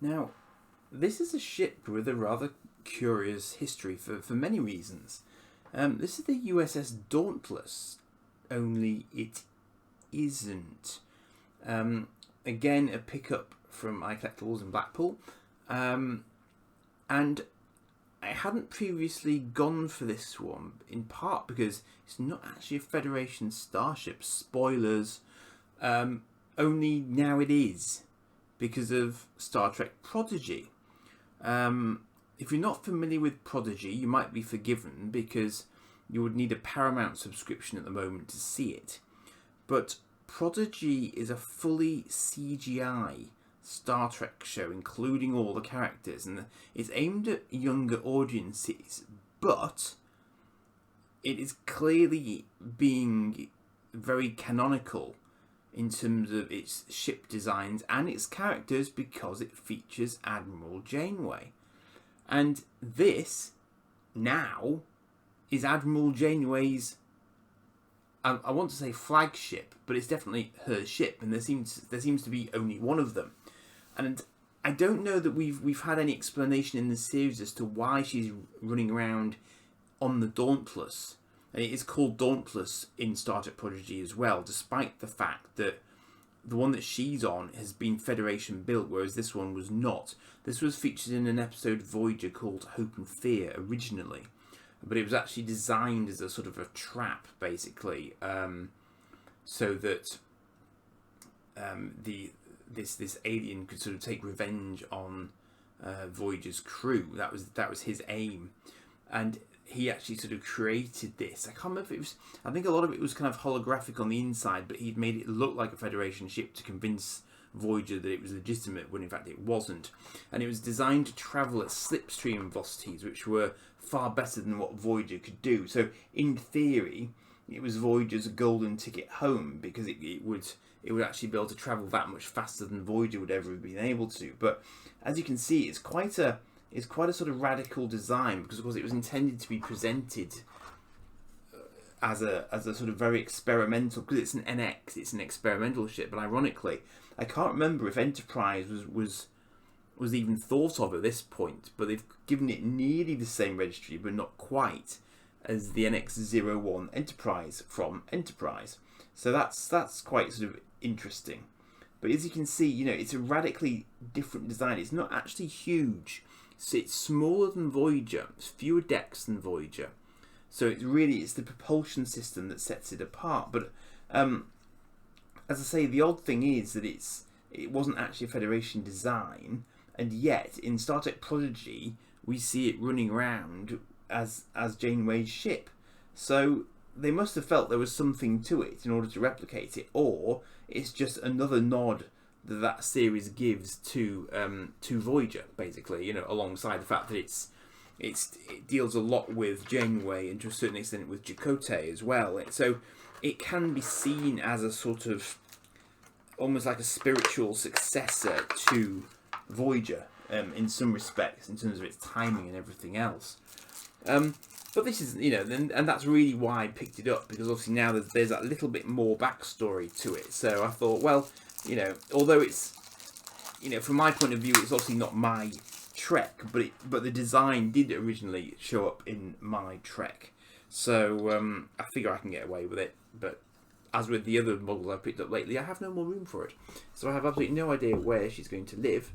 Now, this is a ship with a rather curious history for many reasons. This is the USS Dauntless, only it isn't. Again, a pickup from iCollectibles in Blackpool. And I hadn't previously gone for this one, in part because it's not actually a Federation starship. Spoilers. Only now it is, because of Star Trek Prodigy. If you're not familiar with Prodigy, you might be forgiven because you would need a Paramount subscription at the moment to see it. But Prodigy is a fully CGI Star Trek show, including all the characters, and it's aimed at younger audiences, but it is clearly being very canonical in terms of its ship designs and its characters because it features Admiral Janeway. And this, now, is Admiral Janeway's, I want to say flagship, but it's definitely her ship, and there seems to be only one of them. And I don't know that we've had any explanation in the series as to why she's running around on the Dauntless. And it is called Dauntless in Star Trek Prodigy as well, despite the fact that the one that she's on has been Federation built, whereas this one was not. This was featured in an episode of Voyager called Hope and Fear originally, but it was actually designed as a sort of a trap, basically, so that this alien could sort of take revenge on Voyager's crew. That was his aim, and he actually sort of created this. I can't remember if it was. I think a lot of it was kind of holographic on the inside, but he'd made it look like a Federation ship to convince Voyager that it was legitimate, when in fact it wasn't. And it was designed to travel at slipstream velocities, which were far better than what Voyager could do. So in theory, it was Voyager's golden ticket home, because it would actually be able to travel that much faster than Voyager would ever have been able to. But as you can see, it's quite a sort of radical design, because of course it was intended to be presented as a sort of very experimental, because it's an NX, it's an experimental ship. But ironically, I can't remember if Enterprise was even thought of at this point, but they've given it nearly the same registry, but not quite, as the NX-01 Enterprise from Enterprise. So that's quite sort of interesting. But as you can see, it's a radically different design. It's not actually huge. So it's smaller than Voyager. It's fewer decks than Voyager. So it's the propulsion system that sets it apart. But as I say, the odd thing is that it wasn't actually a Federation design, and yet in Star Trek Prodigy we see it running around as Janeway's ship. So they must have felt there was something to it in order to replicate it, or it's just another nod that series gives to Voyager, basically. Alongside the fact that it deals a lot with Janeway, and to a certain extent with Chakotay as well. So it can be seen as a sort of almost like a spiritual successor to Voyager in some respects, in terms of its timing and everything else. But this is, and that's really why I picked it up, because obviously now there's that little bit more backstory to it. So I thought, well, although it's, from my point of view, it's obviously not my Trek, but the design did originally show up in my Trek. So I figure I can get away with it. But as with the other models I've picked up lately, I have no more room for it. So I have absolutely no idea where she's going to live.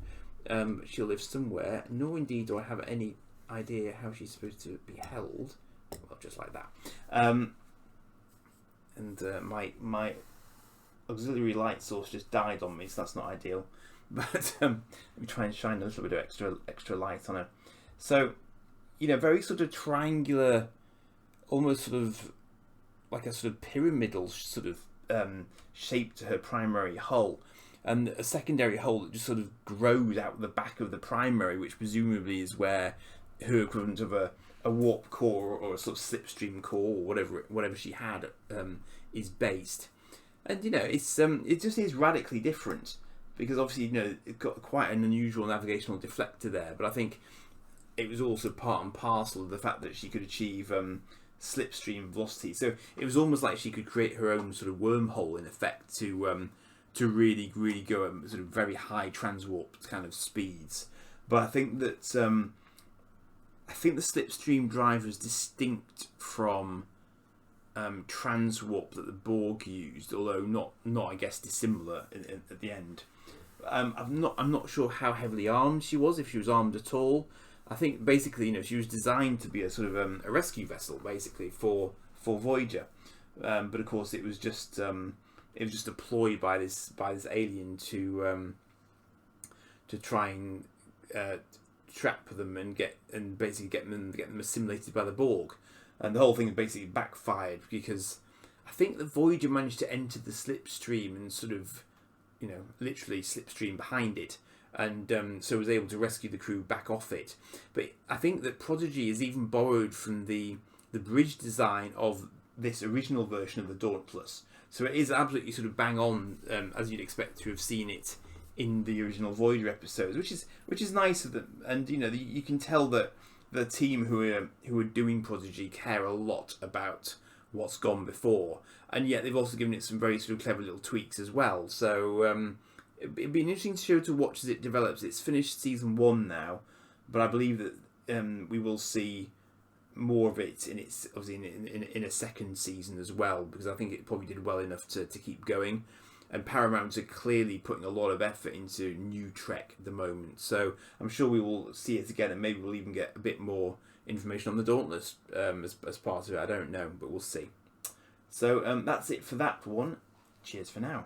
She'll live somewhere, nor indeed do I have any idea how she's supposed to be held. Well, just like that. My auxiliary light source just died on me, so that's not ideal. But let me try and shine a little bit of extra light on her. So, very sort of triangular, almost sort of like a sort of pyramidal sort of shape to her primary hull, and a secondary hull that just sort of grows out the back of the primary, which presumably is where her equivalent of a warp core or a sort of slipstream core or whatever she had is based. And it just is radically different, because obviously it's got quite an unusual navigational deflector there, but I think it was also part and parcel of the fact that she could achieve slipstream velocity. So it was almost like she could create her own sort of wormhole in effect to really go at sort of very high transwarp kind of speeds. But I think that the slipstream driver is distinct from transwarp that the Borg used, although not I guess dissimilar at the end. I'm not sure how heavily armed she was, if she was armed at all. I think basically, she was designed to be a sort of a rescue vessel, basically for Voyager. But of course, it was just a ploy by this alien to try and trap them and basically get them assimilated by the Borg. And the whole thing basically backfired because I think the Voyager managed to enter the slipstream and sort of, literally slipstream behind it, and so was able to rescue the crew back off it. But I think that Prodigy is even borrowed from the bridge design of this original version of the Dauntless. So it is absolutely sort of bang on, as you'd expect to have seen it in the original Voyager episodes, which is nice of them. And you can tell that the team who are doing Prodigy care a lot about what's gone before, and yet they've also given it some very sort of clever little tweaks as well. So it'd be an interesting show to watch as it develops. It's finished season 1 now, but I believe that we will see more of it in its obviously in a second season as well, because I think it probably did well enough to keep going. And Paramount are clearly putting a lot of effort into new Trek at the moment, so I'm sure we will see it again, and maybe we'll even get a bit more information on the Dauntless as part of it. I don't know, but we'll see. So that's it for that one. Cheers for now.